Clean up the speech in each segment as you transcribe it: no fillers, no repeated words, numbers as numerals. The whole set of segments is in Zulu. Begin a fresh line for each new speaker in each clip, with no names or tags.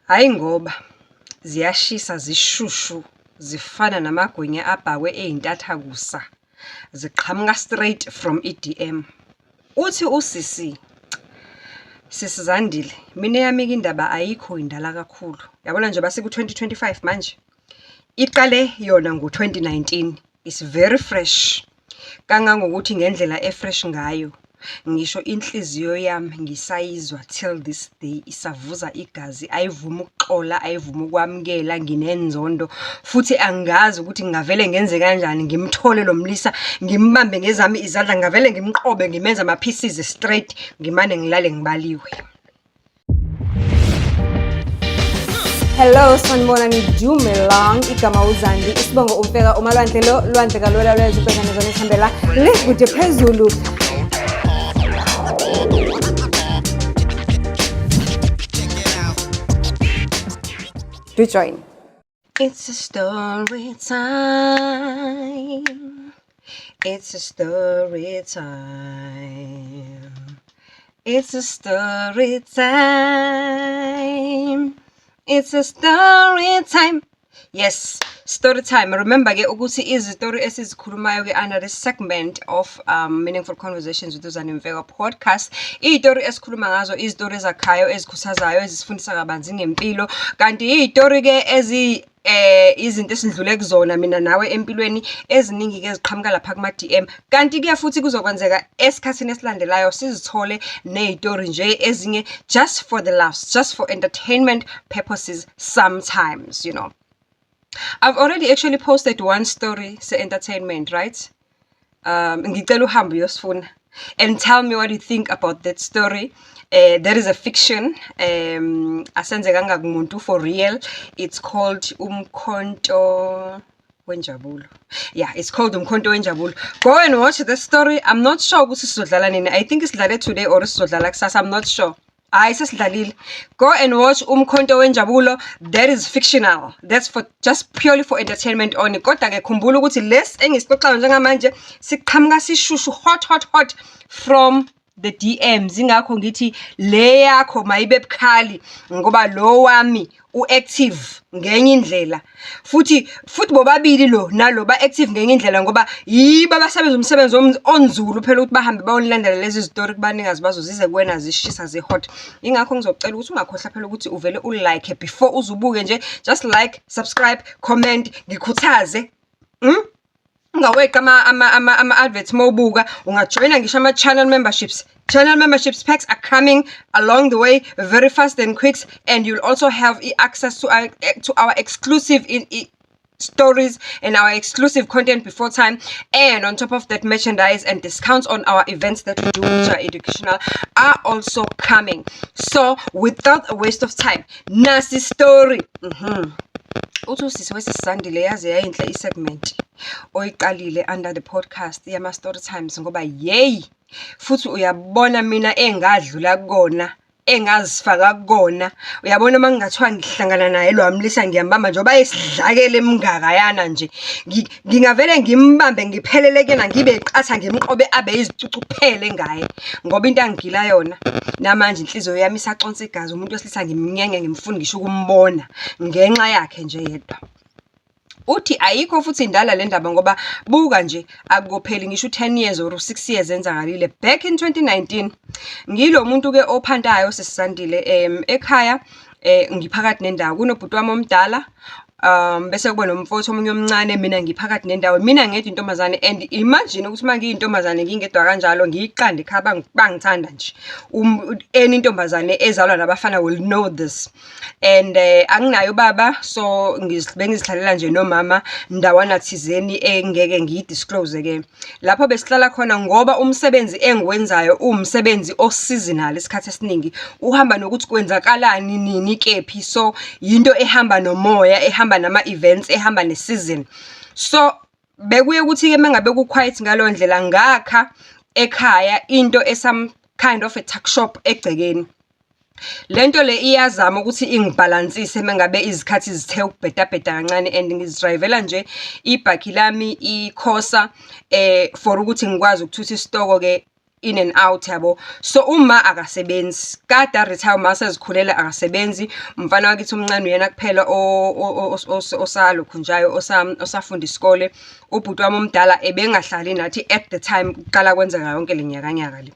Hayi ngoba ziyashisa zishushu zifana namagwinya abhakwe ey'ntathakusa ziqhamuka straight from EDM. Uthi usisi Zandile, mina yami-ke indaba ayikho indala kakhulu. Yabona nje basiku-2025 manje. Iqale yona ngo-2019. It's very fresh. Kangangokuthi ngendlela e-fresh ngayo. Ngisho inhliziyo yami ngisayizwa till this day isavuza igazi, ayivuma ukuxola, ayivuma ukwamukela, nginenzondo futhi angazi ukuthi ngingavele ngenze kanjani ngimthole lo mlisa, ngimbambe ngezami izandla, ngavele ngimqobe, ngimenza ama-pieces straight, ngimane ngilale ngibaliwe.
Hello, sanibonani Dumelang, igama uZandi, isibongo umfeka umalwandle lo lwandle kalola lwezibhekane zonethambela likude phezulu. Do join.
It's a story time. It's a story time. It's a story time. It's a story time. Yes, story time. Remember ke ukuthi izistory esizikhulumayo ke under this segment of Meaningful Conversations with uZandi Mfeka podcast. Izistory esikhuluma ngazo izistory ezakhayo, ezikhuthazayo, ezisifundisa kabanzi ngempilo. Kanti izistory ke izinto esindlule kuzona mina nawe empilweni eziningi ke eziqhamuka lapha kuma DM. Kanti ke futhi kuzokwenzeka esikhathini esilandelayo sizithole nezistory nje ezinye just for the laughs, just for entertainment purposes sometimes, you know. I've already actually posted one story se-entertainment, right? Ngicela uhambe uyosifuna and tell me what you think about that story. There is a fiction, asenzeka ngakumuntu for real. It's called Umkhonto Wenjabulo. Yeah, it's called Umkhonto Wenjabulo. Go and watch the story. I'm not sure ukuthi sizodlala nini. I think it's like today or sizodlala kusasa. I'm not sure. Go and watch Umkhonto Wenjabulo. That is fictional. That's for just purely for entertainment only. Kodwa ke khumbula ukuthi les engisixoxayo njengamanje siqhamuka sishushu hot from the DMs. Ingakho ngithi le yakho mayibe bukhali ngoba lo wami uactive ngenye indlela. Futhi bobabili lo nalo ba active ngenye indlela ngoba yiba abasebenza umsebenzi onzulu phela ukuthi bahambe bayonilandela lezi story kubanikazi bazo zize kuwena zishisa ze-hot. Ingakho ngizocela ukuthi ungakhohlwa phela ukuthi uvele ulike before uzubuke nje. Just like, subscribe, comment, ngikhuthaze. Ungaweqa ama-adverts mawubuka, ungajoyina ngisho ama-channel memberships. Channel memberships packs are coming along the way very fast and quick, and you'll also have access to our exclusive stories and our exclusive content before time, and on top of that, merchandise and discounts on our events that we do which are educational are also coming. So without a waste of time, nasi story. Uthi usisi wesisandile yaze yayinhle isegment oyiqalile under the podcast yama story times ngoba yey futhi uyabona mina engadlula kona, engazifaka kona. Uyabona mangingathiwa ngihlangana naye lo amlisa ngiyambamba njoba esidlakele emngaka yana nje, ngingavele ngimbambe ngiphelele kena ngibe iqatha ngimqobe abe izicucu kuphele ngaye ngoba into angigila yona namanje inhliziyo yami isaxonsa igazi. Umuntu wesilisa ngimnyenge ngimfuna ngisho ukumbona ngenxa yakhe nje yedwa. Uthi ayikho futhi indala le ndaba ngoba buka nje akupheli ngisho 10 years or 6 years enzakalile. Back in 2019 ngilo muntu ke ophantayo sesisandile ekhaya, ngiphakathi nendawo kunobhuti wami omdala, bese kuba nomfowethu omunye omncane, mina ngiphakathi nendawo, mina ngedwa intombazane. And imagine ukuthi manje ngiyintombazane ngingedwa kanjalo ngiyiqanda ekhaya bangithanda nje. Intombazane ezalwa nabafana will know this. And anginayo baba, so bengizihlelela nje nomama ndawana thizeni engeke ngiyidisclose ke. Lapho besihlala khona ngoba umsebenzi engiwenzayo umsebenzi o-seasonal isikhathi esiningi uhamba nokuthi kwenzakalani nini kephi, so yinto ehamba nomoya, ehamba nama-events, ehamba ne-season. So bekuye ukuthi ke mengabe ku-quiet ngalo ndlela ngakha ekhaya into some kind of a tuck shop egcekeni. Lento le iyazama ukuthi ingibalansise mengabe izikhathi zithe ukubhedabheda kancane, and ngizidrivela nje ibhaki lami ikhosa for ukuthi ngikwazi ukuthutha isitoko ke in and out yabo. So uma akasebenzi kade retire uma sezikhulela akasebenzi, umfana wakithi umncane uyena kuphela osalokhu osafunda isikole. Ubhuti wami omdala ebengahlali nathi at the time kuqala kwenzeka yonke lenyakanyaka le.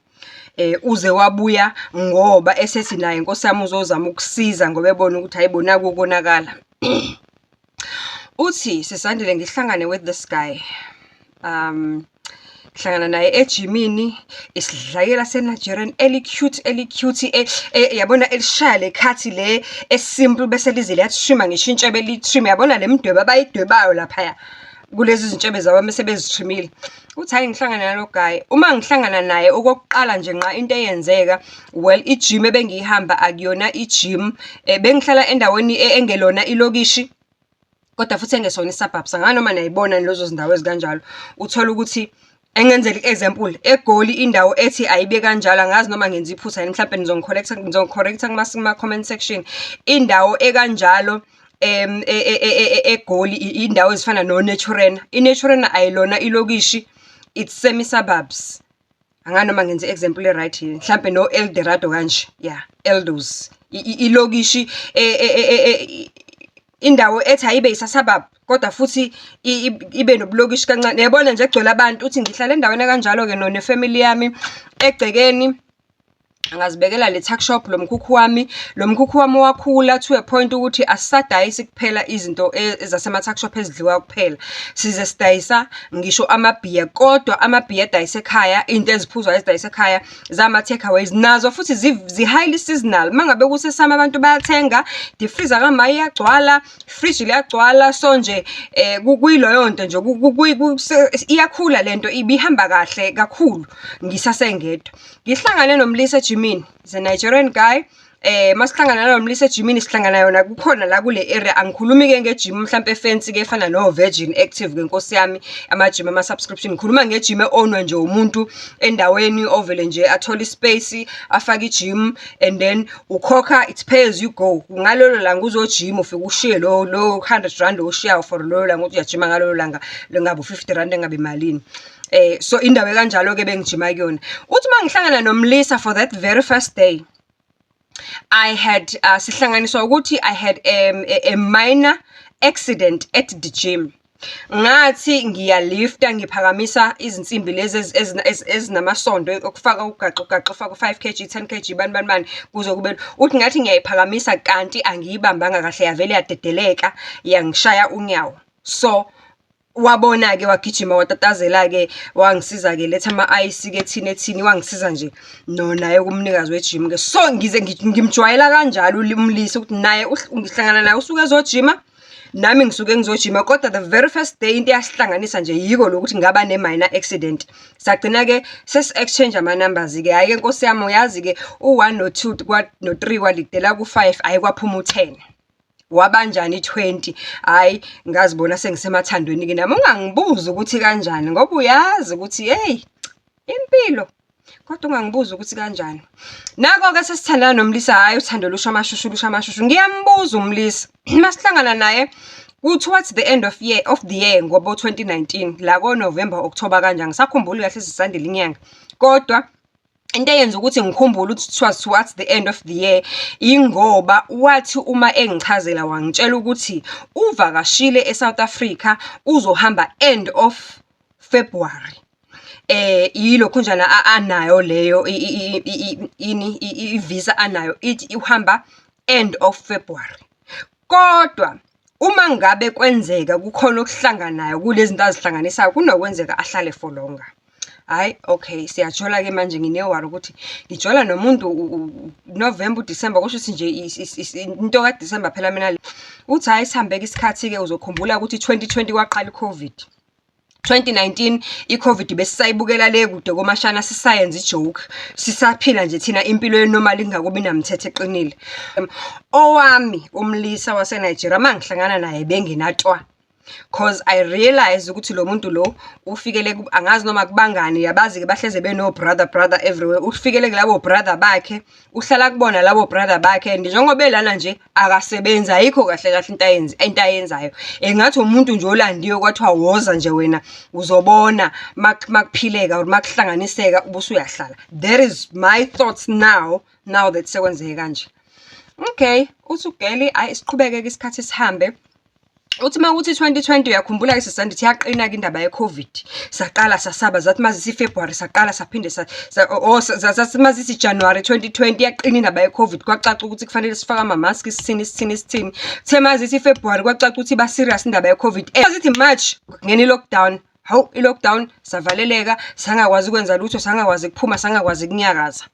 Uze wabuya ngoba esethi naye Nkosi yami uzozama ukusiza ngoba ebona ukuthi hayibona kukonakala. Uthi Sisandile ngihlangane with this guy. Hlangana naye ejimini isidlakela seNigerian cute yabona elishaya lekhathi le esimple bese lize liyatshima ngishintshe belitrim yabona le mdwebo abayidwebayo lapha kulezi zintshebe zabo mase bezithrimile. Uthi hayi ngihlangana nalo guy, uma ngihlangana naye okokuqala nje nqa into eyenzeka, well ijim ebengihamba akuyona ijim, bengihlala endaweni engelona ilokishi kodwa futhi engesona isuburbs. Nganoma nayibona lezo zindawo ezikanjalo uthola ukuthi engenzela i-example eGoli indawo ethi ayibe kanjalo, angazi noma ngenza iphutha yini, mhlawumbe ngizocorrecta kuma comment section. Indawo ekanjalo eGoli indawo ezifana noNaturena. iNaturena ayilona ilokishi, it's semi suburbs. Anganoma ngenza example right here, mhlawumbe no Eldorado kanje, yeah, Eldos ilokishi indawo ethi ayibe isasabab kodwa futhi ibe nobulokishi kancane. Yabona nje egcwele abantu. Uthi ngihlala endaweni kanjalo ke nefamily yami egcekeni angazibekela le tuck shop. Lo mkhukhu wami wakhula to a point ukuthi asisadayisi kuphela izinto ezasema tuck shop ezidliwa kuphela, size sidayisa ngisho amabhiya, kodwa amabhiya edayisa ekhaya, into eziphuzwa ezidayisa ekhaya zama takeaways nazo futhi zi highly seasonal. Mangabe kusesama abantu bayathenga, the freezer kama iyagcwala, fridge liyagcwala, so nje kuyiloyo nto nje iyakhula lento, ibihamba kahle kakhulu ngisasengedwa. Ngihlangane nomlisa ejimini, is a Nigerian guy. Masihlangana nomlisa ejimini sihlangana yona kukhona la kule area. Angikhulumi ke ngejim mhlambe fancy ke efana no Virgin Active ke Nkosi yami, amajim ama subscription. Ngikhuluma ngejim eownwa nje umuntu endaweni ovele nje athola ispace afaka ijim and then ukhokha, it pay as you go. Ngalolo langa uzojima ufika ushiye lo 100 rand oshiya for lo langa ukuthi uyajima ngalolo langa lengabe 50 rand engabe malini. So indawo kanjalo ke bengijima kuyona. Uthi mangihlangana nomlisa for that very first day, I had sihlanganiswa ukuthi I had a minor accident at the gym. Ngathi ngiyalifta ngiphakamisa izinsimbi lezi ezinamasondo okufaka ugaqa ufaka 5 kg 10 kg bani kuze kube uthi ngathi ngiyayiphakamisa kanti angiyibambanga kahle, yavele yadedeleka yangishaya unyawo. So wabona ke wagijima watatazela ke wangisiza ke letha ama ice ke thini wangisiza nje naye kumnikazi wejim ke. So ngize ngimjwayela kanjalo umlisi ukuthi naye ngihlangana naye usuke ezojima nami ngisuke ngizojima, kodwa the very first day into yasihlanganisa nje yiko lokuthi ngaba ne minor accident. Sagcina ke sesi exchange ama numbers ke, hayi ke Nkosi yami uyazi ke u1 no2 no3 kwalidela ku5 ayikwaphuma u10 wabanjani 20. Hayi ngazibona sengisemathandweni ke nami. Ungangibuza ukuthi kanjani ngoba uyazi ukuthi hey impilo, kodwa ungangibuza ukuthi kanjani. Nako ke sesithandana nomlisa, hayi uthando lusha amashushu. Ngiyambuza umlisa masihlangana naye towards the end of the year ngoba 2019 la ko November October kanje, ngisakhumbula kahle Sisandile inyanga, kodwa into eyenza ukuthi ngikhumbule ukuthi towards the end of the year ingoba wathi uma engichazela wangitshela ukuthi uvakashile eSouth Africa uzohamba end of February. Yilo kunjana anayo leyo visa anayo ithi uhamba end of February. Kodwa uma ngabe kwenzeka kukhona okuhlanganayo kulezi zinto azihlanganisayo kunokwenzeka ahlale for longer. Hayi okay, siyajola ke manje nginewari ukuthi ngijola nomuntu November December, kusho ukuthi nje into ka December phela mina. Uthi hayi sihambeke isikhathi ke uzokhumbula ukuthi 2020 kwaqala iCovid. 2019 iCovid besisayibukela le kude komashana sisayenza ijoke, sisaphila nje thina impilo yenormal ingakubi namthethe eqinile. Owami umlisa wase Nigeria mangihlangana naye benginatwa. cause I realize ukuthi lo muntu lo ufikele angazi noma kubangani yabazi ke bahleze beno brother everywhere, ufikele kulabo brother bakhe, uhlala kubona labo brother bakhe, and njengoba elana nje akasebenzi, ayikho kahle kahle into ayenzayo. Engathi umuntu nje olandiwe kwathiwa woza nje wena uzobona makuphileka or makuhlanganiseka ubusu uyahlala. That is my thoughts now that sekwenzeke kanje. Okay, uthi ugeli siqhubeke ke isikhathi sihambe. Uthi makuthi 2020 uyakhumbula ke sisandithi yaqina ke indaba ye-COVID. Saqala sasaba zathi mazisi February saqala saphinde zathi mazisi January 2020 yaqina indaba ye-COVID. Kwacaca ukuthi kufanele sifake ama-mask sithini. The mazisi February kwacaca ukuthi ba serious indaba ye-COVID. Azithi March ngene i-lockdown. Hawu i-lockdown savaleleka, sangakwazi ukwenza lutho, sangakwazi ukuphuma, sangakwazi ukunyakaza.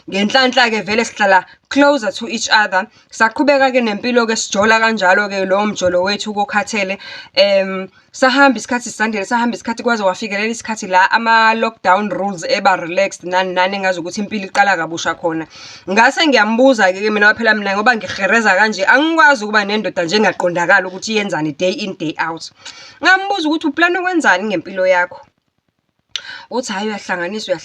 Ngenhlanhla ke vele sihlala closer to each other. Saqhubeka ke nempilo ke sijola kanjalo ke lo mjolo wethu kokhathele. Sahamba isikhathi sisandile, sahamba isikhathi kwaze wafikelela isikhathi la ama lockdown rules eba relaxed nani ngazi ukuthi impilo iqala kabusha khona. Ngase ngiyambuza ke mina phela mina ngoba ngihereza kanje angikwazi ukuba nendoda njengaqondakala ukuthi yenzani day in day out. Ngambuza ukuthi uplan ukwenzani ngempilo yakho. Uthi hayi uyahlanganisa.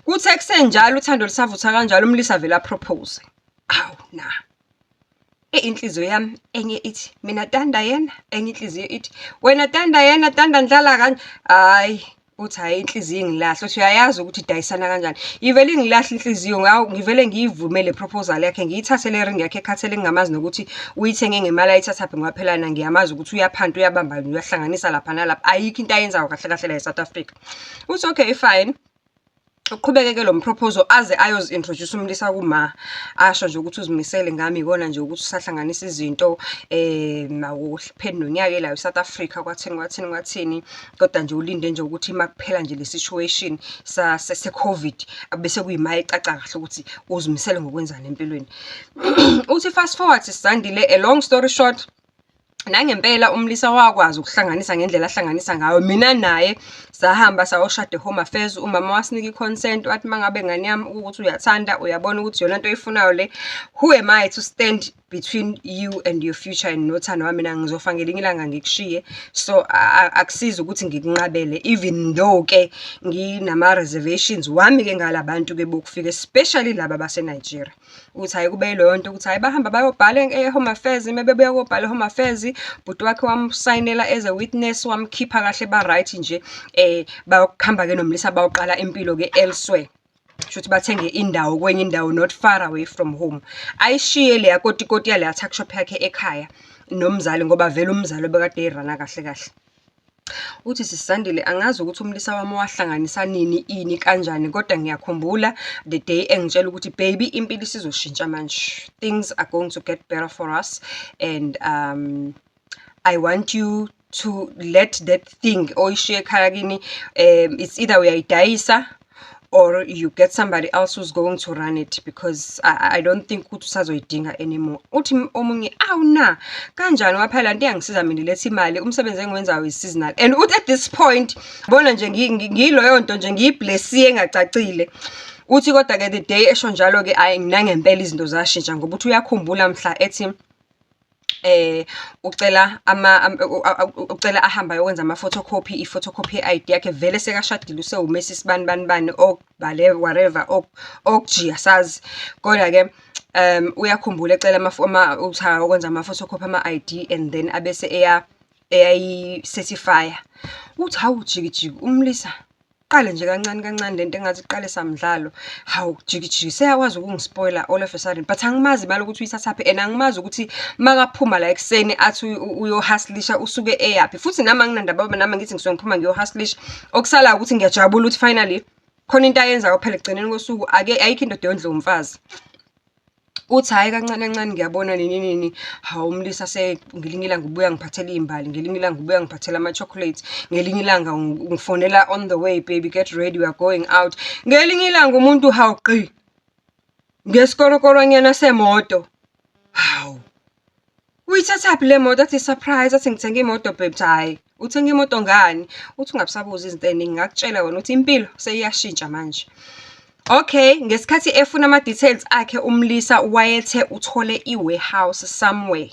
Kuthe kusenjalo uthando lisavutha kanjalo umlisa vela propose. Awu na. Inhliziyo yami enye ithi mina tanda yena, enye inhliziyo ithi wena tanda yena, tanda ndlala kanje. Hayi uthi hayi inhliziyo ingilahla, uthi uyayazi ukuthi idayisana kanjani. Ivele ingilahla inhliziyo ngawo, ngivele ngiyivume le proposal yakhe, ngiyithathe le ring yakhe ekhathele ngingamazi nokuthi uyithenge ngemali ayithathaphe ngwaphelana, ngiyamazi ukuthi uyaphanta uyabamba uyahlanganisa lapha nalapha, ayikho into ayenzayo kahle kahle la eSouth Africa. Uthi okay fine. Uqhubeke ke lo proposal aze introduce umlisa kuma, asho nje ukuthi uzimisele ngami ikona nje ukuthi usahlanganisa izinto awupheni nonyaka la eSouth Africa kwathini kodwa nje ulinde nje ukuthi makuphela nje le situation se COVID bese kuyima ecaca kahle ukuthi uzimisele ngokwenzana empilweni. Uthi fast forward sisandile, a long story short, nangempela umlisa wakwazi ukuhlanganisa ngendlela ahlanganisa ngayo. Mina naye sahamba sayoshada Home Affairs, umama wasinika i-consent wathi mangabe ngane yami ukuthi uyathanda, uyabona ukuthi yona into oyifunayo le, who am I to stand between you and your future and nothando wami, mina ngizofa ngelinye ilanga ngikushiye, so akusiza ukuthi ngikunqabele, even though ke nginama reservations wami ke ngalabantu ke bokufika, especially laba base Nigeria. Uthi hayi kube leyo nto ukuthi hayi bahamba bayobhala Home Affairs, mebebuya kobhala Home Affairs, but wakhe wamsayinela as a witness, wamkhipha kahle ba right nje, bayokuhamba ke nomlisa bayoqala impilo ke elsewhere. Shuthi bathenge indawo kwenye indawo, not far away from home. Ayishiye le yakoti yale attack shop yakhe ekhaya nomzali, ngoba vele umzali bekade erana kahle. Uthi sisandile angazi ukuthi umlisa wami wahlanganisa ini kanjani, kodwa ngiyakhumbula the day engitshela ukuthi baby impilo isizoshintsha manje, things are going to get better for us, and I want you to let that thing oyishiye ekhaya kini, it's either uyayidayisa or you get somebody else who's going to run it, because I don't think ukuthi usazoyidinga anymore. Uthi omunye awuna kanjani waphela into engisiza mina lethi imali, umsebenzi engiwenzayo is seasonal, and uthi at this point bona nje ngiloyo nto nje ngiyiblessiye engacacile. Uthi kodwa ke the day esho njalo ke ayi nangempela izinto zashintsha, ngoba uthi uyakhumbula mhla ethi ucela ahamba yokwenza ama-photocopy, i-photocopy ye-ID yakhe, vele sekashadile usewumesi bani okubhale whatever okujiya sazi, kodwa ke uyakhumbula ecela ukwenza ama-photocopy ama-ID and then abese eyayi-certify. Uthi hawu jikijiki umlisa qale nje kancane lento engathi iqale samdlalo, hawu jikijiki seyakwazi ukungispoiler all of a sudden, but angimazi imali ukuthi uyithathaphi, and angimazi ukuthi makaphuma la ekseni athi uyohustlisha usuke eyapi, futhi nami anginandaba nami ngithi ngisuke ngiphuma ngiyohustlisha, okusala ukuthi ngiyajabula ukuthi finally khona into ayenzayo phela ekugcineni kosuku, ayikho indoda yondla umfazi. Uthi hayi kancane ngiyabona nini, hawu umlisa ngelinye ilanga ubuya ngiphathela imbali, ngelinye ilanga ubuya ngiphathela ama-chocolates, ngelinye ilanga ngifonela on the way, baby get ready we are going out, ngelinye ilanga umuntu hawu qi ngesikorokoronyana semoto. Hawu uyithathaphi le moto? Athi surprise, athi ngithenga imoto babe. Hayi uthenga imoto ngani? Uthi ungabusabuza izinto eziningi, ngakutshela wona ukuthi impilo seyiyashintsha manje. Okay, ngesikhathi efuna ama-details akhe umlisa wayethe uthole i-warehouse somewhere.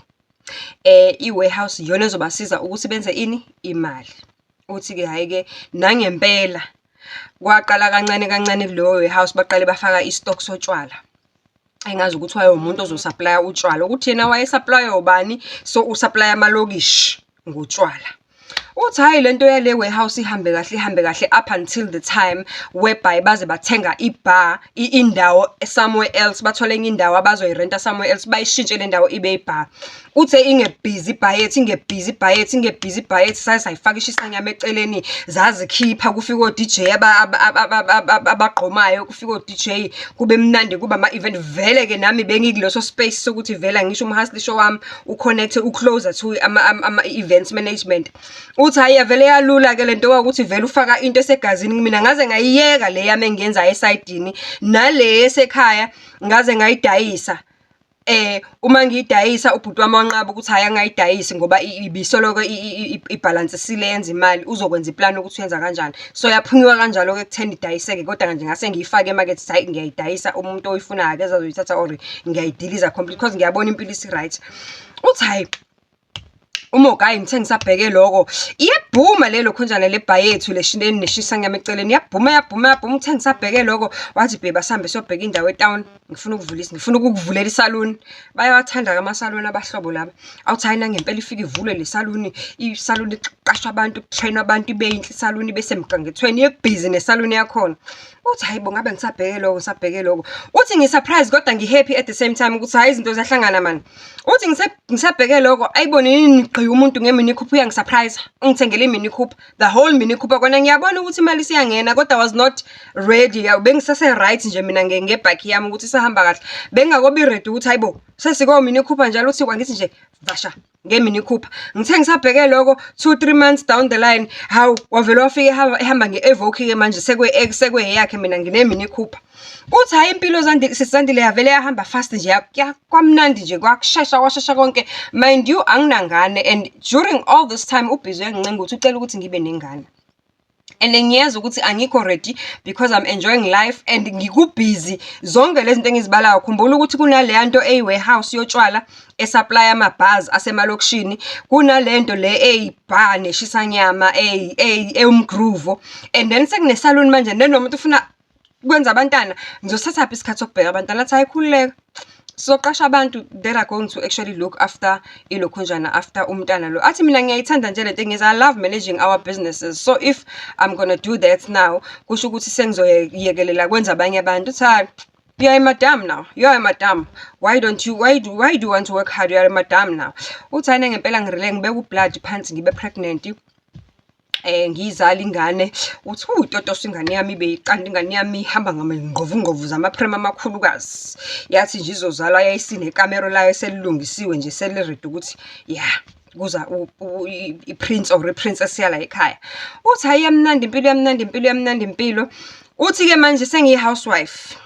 i-warehouse iyona ezobasiza ukuthi benze ini imali. Uthi-ke hhayi-ke nangempela kwaqala kancane kancane kuleyo warehouse baqale bafaka i-stock sotshwala. Engazi ukuthi umuntu ozosuplya utshwala ukuthi yena wayesuplya ubani, so usuplya amalokishi ngotshwala. Uthi hayi lento yale warehouse ihambe kahle up until the time whereby baze bathenga ibar indawo somewhere else, bathole enye indawo abazoyirenta somewhere else, bayishintshe le ndawo ibe ibar. Uthe ingebhizi ibhayethi sayifaka ishisanyama eceleni zazikhipha kufika o-DJ abagqomayo, kufika o-DJ kube mnandi kuba ama-event. Vele-ke nami bengikuleso space sokuthi vele ngisho umhaslisho wami uconnecte ucloser to ama-events management. Uthi hayi vele yalula-ke lento ukuthi vele ufaka into esegazini. Mina ngaze ngayiyeka le yami engiyenzayo esayidini nale esekhaya ngaze ngayidayisa. Uma ngiyidayisa ubhuti wami wanqaba ukuthi hayi angayidayisi ngoba ibisoloko ibalance sile yenza imali, uzokwenza iplan ukuthi uyenza kanjani. So yaphunyiwa kanjalo-ke ekutheni idayiseke, kodwa nje ngase ngiyifake emakethe hayi ngiyayidayisa, umuntu oyifunayo ake azoyithatha or ngiyayidiliza complete because ngiyabona impilo isi-right. Uthi hayi uMogayi ngithe ngisabheke lokho iyabhuma lelo khonjana lebha yethu leshineni neshisanyama eceleni, yabhuma. Ngithe ngisabheke lokho wathi babe asambe siyobheka indawo etown, ngifuna ukukuvulela isaluni. Bayawathanda ama-saluni abahlobo laba. Awuthi hayi nangempela ifika ivule le saluni, isaluni iqashwa abantu, kutrainwa abantu, ibe yinhle isaluni bese emgangethweni yebhizi nesaluni yakhona. Uthi hayi bo ngabe ngisabheke lokho. Uthi ngisurprise kodwa ngihappy at the same time ukuthi hayi izinto ziyahlangana man. Uthi ngisabheke lokho ayibona yini nigqiya umuntu ngemini Cooper uyangisurprise, ungithengele imini Cooper, the whole mini Cooper. Kona ngiyabona ukuthi imali siyangena kodwa was not ready. Bengisase right nje mina ngebhaki yami ukuthi sahamba kahle. Bengakobi ready ukuthi hayibo sesiko mini Cooper njalo. Uthi kwangithi nje vasha ngemini Cooper. Ngithe ngisabheke lokho 2-3 months down the line, hawu wavela wafika ehamba nge-Evoque ke manje sekwe yakhe, mina ngine-mini Cooper. Uthi hayi impilo sisandile yavele yahamba fast nje, kwamnandi nje, kwashesha konke. Mind you anginangane, and during all this time ubhizi yangincenga ukuthi ucela ukuthi ngibe nengane. And ngiyeza ukuthi angikho ready because I'm enjoying life and ngikubhizi zonke lezi zinto engizibalayo. Khumbula ukuthi kunale nto eyi-warehouse yotshwala esupply amabhaz asemalokishini, kunalento le eyibar neshisanyama eyumgruvo, and then sekunesaluni manje. Noma umuntu ufuna kwenza abantwana, ngizosatha isikhathi sokubheka abantwana. Athi hayikhululeka soqasha abantu that are going to actually look after ilokhunjana after umntana lo. Athi mina ngiyayithanda nje lento engiyenza, I love managing our businesses, so if I'm gonna do that now kusho ukuthi sengizoyekelela kwenza abanye abantu. Uthi you are a madam now, why do you want to work hard? You are a madam now. Uthi hayi ngempela ngirile ngibeka ublood phansi ngibe pregnant, ngizala ingane. Uthi utotosa ingane yami beyiqanda, ingane yami ihamba ngqovu zamaprema amakhulukazi. Yathi nje izozalwa yayisine ikamero layo selilungisiwe nje seliredi ukuthi kuza i-prince or i-princess yala ekhaya. Uthi hayi yamnandi impilo. Uthi-ke manje sengiyi-housewife,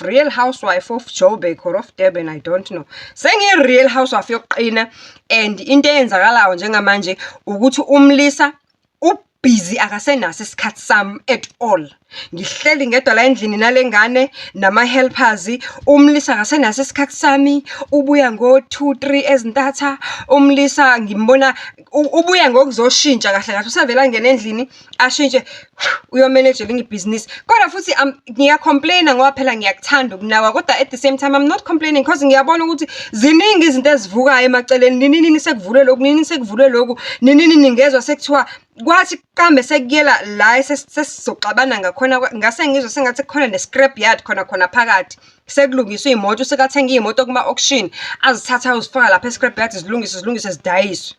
real housewife of Joburg or of Durban, I don't know. Sengiyi-real housewife yokuqina, and into eyenzakalayo njengamanje ukuthi umlisa ubhizi akasenaso isikhathi sami at all. Ngihleli ngedwa la endlini nalengane nama-helpers. Umlisa akasenaso isikhathi sami, ubuya ngo-2-3 ezintatha. Umlisa ngimbona ubuya ngokuzoshintsha kahle usavela ngene endlini ashintshe uyomanagela ibhizinisi. Kodwa futhi ngiyacomplaina ngoba phela ngiyakuthanda ukunawa, kodwa at the same time I'm not complaining because ngiyabona ukuthi ziningi izinto ezivukayo emaceleni. Nini sekuvule lokhu, nini sekuvule lokhu, nini ningezwa sekuthiwa kwathi kambe sekuyela la sesizoxabana ngakhona. Ngase ngizwe sengathi kukhona ne-scrap yard khona phakathi, sekulungiswa iy'moto, sekathenga iy'moto kuma-auction azithatha uzifaka lapha e-scrap yard zilungiswe zidayiswe.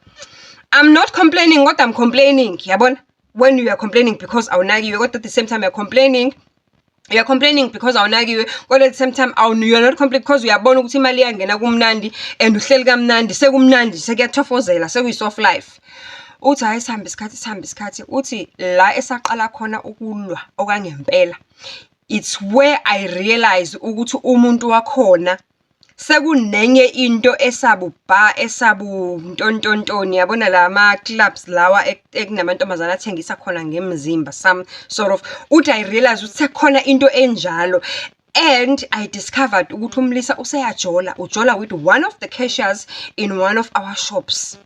I'm not complaining kodwa I'm complaining, yabona, when you are complaining because awunakiwe, kodwa at the same time you're complaining because awunakiwe, kodwa at the same time you're not complaining because uyabona ukuthi imali iyangena kumnandi and uhleli kamnandi, sekumnandi, sekuyathofozela, sekuyi-soft life. Uthi hayi sihambe isikhathi. Uthi la esaqala khona ukulwa okangempela, it's where I realize ukuthi umuntu wakhona sekunenye into esabuntontontoni, yabona lama clubs lawa ekunamantombazana athengisa khona ngemzimba, some sort of. Uthi I realize ukuthi sekukhona into enjalo, And I discovered ukuthi uMlisa useyajola, ujola with one of the cashiers in one of our shops.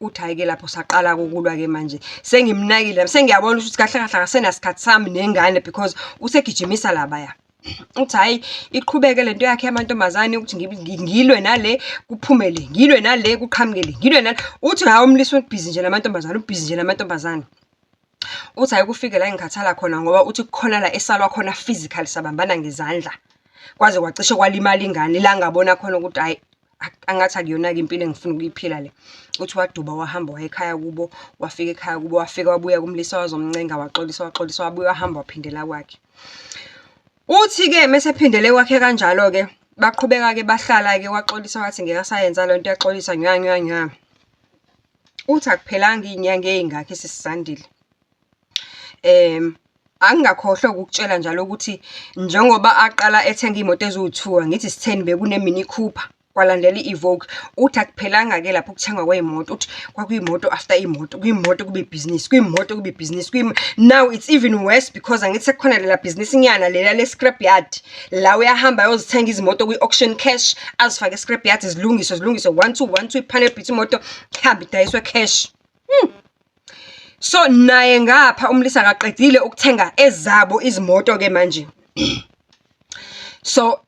Uthi hayi ke lapho saqala ukulwa ke manje sengimnakile sengiyabona ukuthi kahle kahle akasenasikhathi sami nengane because usegijimisa labaya. Uthi hayi iqhubeke lento yakhe yamantombazane ukuthi ngilwe nale kuphumele, ngilwe nale kuqhamukele, ngilwe nale. Uthi hayi uMlisa ubhizi nje namantombazane, ubhizi nje namantombazane. Uthi hayi kufike la engikhathala khona ngoba uthi kukhona la esalwa khona physical sabambana ngezandla. Kwaze kwacishe kwalimala ingane la ngabona khona ukuthi hayi angathi akuyona ke impilo engifuna ukuyiphila le. Uthi waduba wahamba wayekhaya kubo, wafika ekhaya kubo, wafika wabuya kuMlisa wazomncenga, waxolisa wabuya wahamba waphindela kwakhe. Uthi ke mesephindele kwakhe kanjalo ke baqhubeka ke bahlala ke waxolisa wathi ngeke sayenza lento yaxolisa nya. Uthi akuphelanga inyanga ezingakho sisizandile. Angingakhohlwa ukukutshela njalo ukuthi njengoba aqala ethenga imoto eziwu2 ngithi si10 bekune Mini Cooper kwalandela iEvoque. Uthi akuphelanga ke lapho kuthengwa kwezimoto, uthi kwakuyimoto after imoto, kuyimoto kube business, kuyimoto kube business. Now it's even worse because angithi sekukhona lela business nyana lela le scrap yard la uyahamba yozithenga izimoto kwi-auction cash azifake scrap yard zilungiswe 1 2 ipanel beat imoto ihambe idayiswe cash. So naye ngapha uMlisa akaqedile ukuthenga ezabo izimoto ke manje. So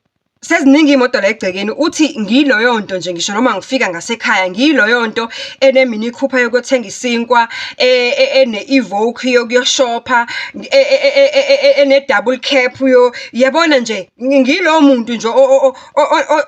seziningi imoto la egcekeni. Uthi ngiloyo nto nje ngisho noma ngifika ngasekhaya ngiloyo nto ene Mini Cooper yokuthenga isinkwa, ene Evoque yokuyoshopha, ene double cap yabona nje ngilo muntu nje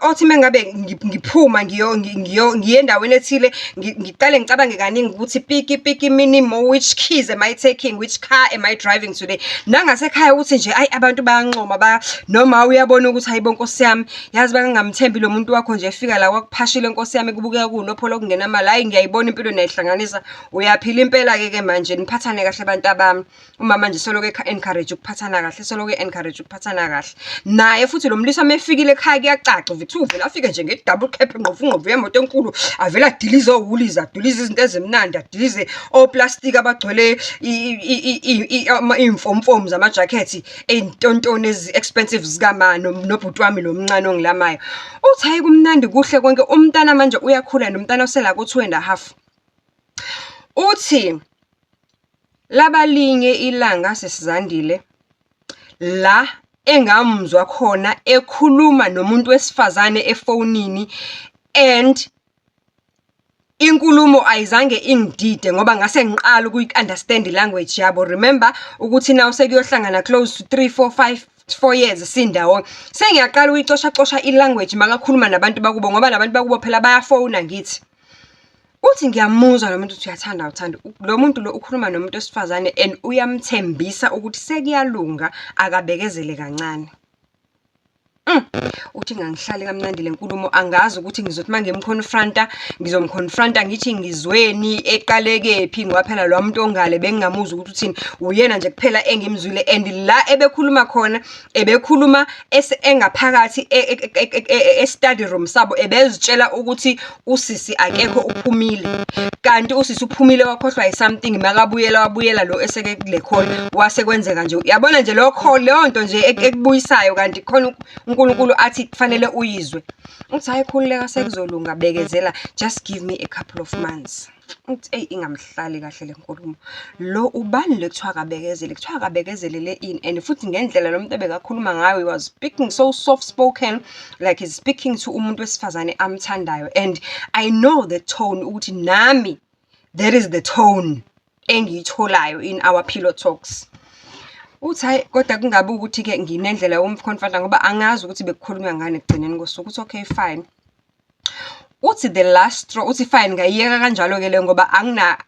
othi mengabe ngiphuma ngiye endaweni ethile ngiqale ngicabange kaningi ukuthi piki minimo, which keys am I taking, which car am I driving today. Nangasekhaya uthi nje ayi abantu bayancoma noma uyabona ukuthi hayibo Nkosi yami yazi bangamthembi lo muntu wakho nje efika la kwakuphashile Nkosi yami kubukeka kunopholo kungena imali. Hayi ngiyayibona impilo nayihlanganisa uyaphila impela ke manje niphathane kahle abantu abami. Umama nje soloke encourage ukuphathana kahle, soloke encourage ukuphathana kahle. Naye futhi lo Mlisa mefikile ekhaya kuyacaca ukuthi uvela afike nje nge double cap ngqovu yemoto enkulu avela adilize owuliza, adilize izinto ezimnandi, adilize oplastic abagcwele imfomfomu zama jacket eintontoni ezi expensive zikamano nobhuti wami lo mncane ongilamayo. Uthi hayi kumnandi kuhle konke umntana manje uyakhula nomntana osela ku 2.5. Uthi labalinye ilanga sesizandile la engamuzwa khona ekhuluma nomuntu wesifazane efonini and inkulumo ayizange ingidide ngoba ngase ngiqala ukuyi-understand language yabo. Remember ukuthi nawo sekuyohlangana close to 3 4 4 years sindawo sengiyaqala ukuyicosha ilanguage makakhuluma nabantu bakubo ngoba labantu bakubo phela bayafona ngithi. Uthi ngiyamuzwa lo muntu uthi uyathanda lo muntu lo ukhuluma nomuntu wesifazane and uyamthembisa ukuthi sekuyalunga akabekezele kancane. Uthi ngangihlale kamnandi lenkulumo angazi ukuthi ngizothi mangimconfronta ngizomconfronta ngithi ngizweni eqalekephi ngoba phela lo muntu ongale bengingamuza ukuthi uthini uyena nje kuphela engimzwile and la ebekhuluma khona ebekhuluma engaphakathi e-study room sabo ebezitshela ukuthi usisi akekho uphumile kanti usisi uphumile wakhohlwa something wabuyela lo eseke kule call wasekwenzeka nje yabona nje lo call leyo nto nje ekubuyisayo kanti khona uNkulunkulu athi kufanele uyizwe. Uthi hayi khululeka sekuzolunga bekezela, just give me a couple of months. Uthi ingamhlali kahle lenkulumo. Lo ubani lekuthiwa kabekezele, kuthiwa kabekezelele in and futhi ngendlela lo muntu ebekakhuluma ngayo he was speaking so soft spoken like he's speaking to umuntu wesifazane amthandayo and I know the tone ukuthi nami that is the tone engiyitholayo in our pillow talks. Uthi hayi kodwa kungabe ukuthi ke nginendlela yomconfront ngoba angazi ukuthi bekukhulunywa ngani egcineni kosuku. Uthi okay fine. Uthi the last straw uthi fine ngayiyeka kanjalo ke le ngoba angina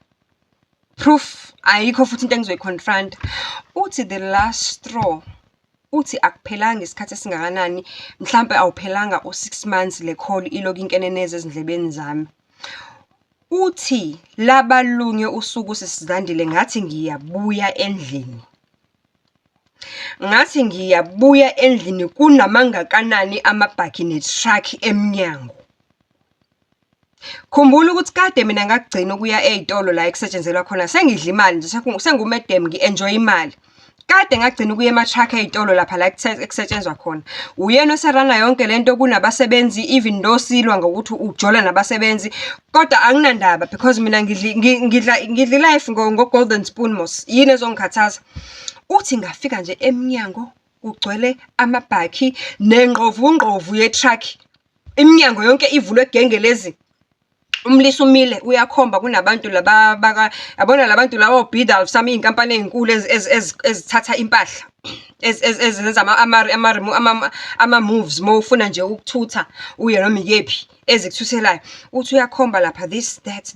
proof ayikho futhi into engizoyiconfront. Uthi the last straw uthi akuphelanga isikhathi esingakanani mhlambe awuphelanga u6 months le call iloku inkeneneze ezindlebeni zami. Uthi labalunye usuku sesizandile ngathi ngiyabuya endlini. Ngathi ngiyabuya endlini kunamangakanani amabhaki netruck eminyango. Khumbula ukuthi kade mina ngagcina ukuya ezitolo la ekusetshenzelwa khona sengidla imali nje sengumedem ngienjoy imali. kade ngagcina ukuya ema-truck ey'tolo lapha la ekusetshenzwa khona. Uyena oserana yonke lento, kunabasebenzi, even though silwa ngokuthi ujola nabasebenzi, kodwa anginandaba because mina ngidla life ngo-golden spoon mos. Yini ezongikhathaza? Uthi ngafika nje emnyango kugcwele amabhakhi nengqovungqovu ye-truck. Iminyango yonke ivulwe gengelezi. Umlisi umile uyakhomba kunabantu laba yabona labantu lawo Bidal sami iy'nkampani ey'nkulu ezithatha impahla ezenza ama-moves mawufuna nje ukuthutha uye noma ikephi ezikuthuthelayo. Uthi uyakhomba lapha this that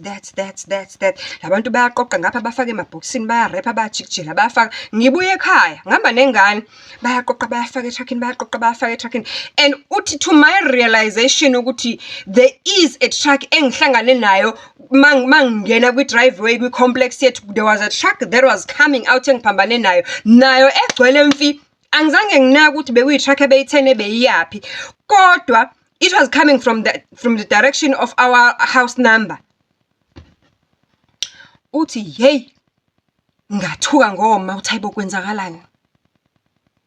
labantu bayaqoqa ngapha bafake emabhokisini, bayarepha, bayajikijela, bayafaka. Ngibuye ekhaya ngihamba nengane, bayaqoqa bayafaka etruckini, bayaqoqa bayafaka etruckini. And uthi to my realization ukuthi there is a truck engihlangane nayo mangingena kwi-driveway kwi-complex yethu, there was a truck that was coming out engiphambane nayo egcwele mfi. Angizange nginaka ukuthi bekuyi-truck ebeyithene beyiyaphi, kodwa it was coming from the direction of our house number. Uthi hey, ngathuka ngoma, uthi hayibo kwenzakalani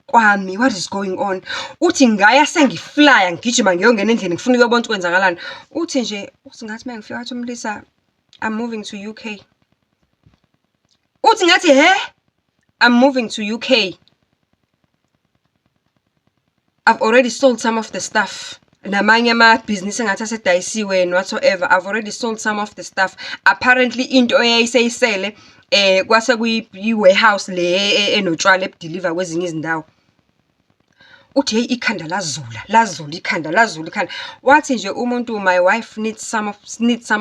kwami, what is going on? Uthi ngaya sengiflya ngigijima ngiyongena endlini ngifuna ukuyobona ukuthi kwenzakalani. Uthi nje usingathi mangifika wathi uMlisa, I'm moving to UK. Uthi ngathi I'm moving to UK. I've already sold some of the stuff. Namanye amabhizinisi engathi asedayisiwe and whatsoever. I've already sold some of the stuff. Apparently into eyayiseyisele kwase kuyi-warehouse le enotshwala ebudiliva kwezinye izindawo. Uthi hey, ikhanda lazula ikhanda. Wathi nje umuntu, my wife needs some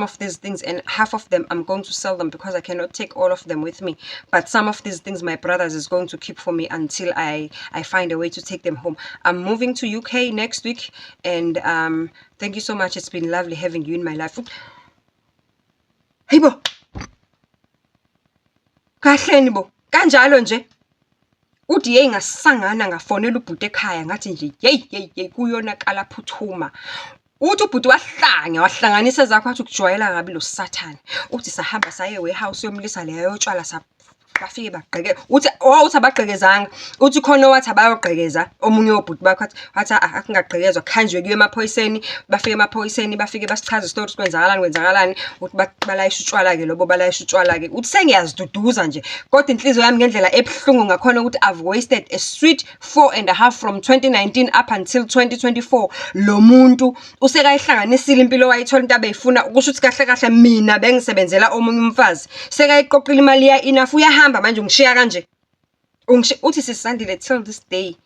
of these things and half of them I'm going to sell them because I cannot take all of them with me. But some of these things my brothers is going to keep for me until I find a way to take them home. I'm moving to UK next week and thank you so much. It's been lovely having you in my life. Hey bo. Kahleni bo. Kanjalo nje. Uthi hey, ngasangana ngafonela ubhuti ekhaya ngathi nje hey kuyonakala phuthuma. Uthi ubhuti wahlanganisa zakho wathi ukujwayela kabi lo sathane. Uthi sahamba saye warehouse yoMlisa leyo yotshwala bafike bagqeke. Uthi abagqekezanga. Uthi khona wathi abayogqekeza omunye wobhuti bakho wathi akungagqekezwa khanjwe kuye emaphoyiseni. Bafike emaphoyiseni bafike basichaza istory kwenzakalani. Uthi balayisha utshwala ke lobo balayisha utshwala ke. Uthi sengiyaziduduza nje kodwa inhliziyo yami ngendlela ebuhlungu ngakhona ukuthi I've wasted a sweet 4.5 from 2019 up until 2024. Lo muntu usekayihlanganisile impilo wayithola into abeyifuna ukusho ukuthi kahle mina bengisebenzela omunye umfazi. Sekayiqoqile imali ya enough uyahamba manje ungishiya kanje. Uthi sisandile till this day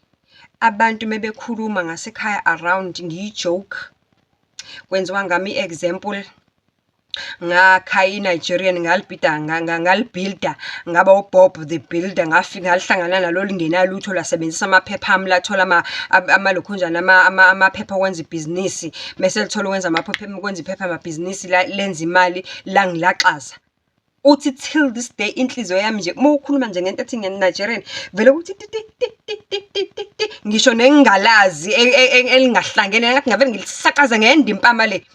abantu mebekhuluma ngasekhaya around ngiyi-joke. Kwenziwa ngami example ngakhaya i-Nigerian ngalibuilda ngaba uBob the builder, ngafika ngalihlangana nalo lingenalutho lasebenzisa amaphepha ami lathola amalokhunjana amaphepha wenza ibhizinisi mase lithola wenza amaphepha kwenza iphepha amabhizinisi lenza imali langilaxaza. Uthi till this day inhliziyo yami nje mawukhuluma nje ngento ethi nge-Nigerian vele uthi ngisho nengalazi elingahlangene ngathi ngavele ngilisakaza ngendimpama le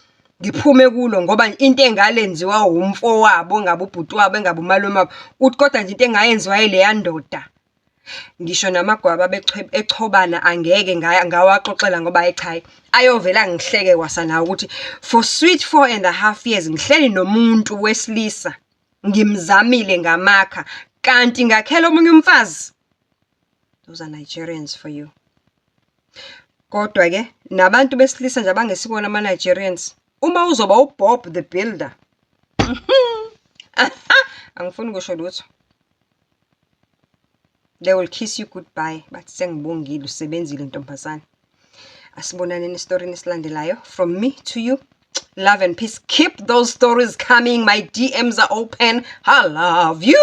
ngiphume kulo ngoba into engalenziwa umfowabo ngabe ubhuti wabo engabe umalume wabo. Uthi kodwa nje into engayenziwa ileya ndoda. Ngisho namagwaba echobana angeke ngawaxoxela ngoba ekhaya ayovela ngihleke kwasana ukuthi for sweet 4.5 years ngihleli nomuntu wesilisa ngimzamile ngamakha kanti ngakhela omunye umfazi. Those are Nigerians for you. Kodwa ke nabantu besilisa nje abangesibona ama-Nigerians uma uzoba uBob the builder angifuni ukusho lutho. They will kiss you goodbye bathi sengibongile usebenzile ntombazane. Asibonane story esilandelayo. From me to you, love and peace. Keep those stories coming. My DMs are open. I love you.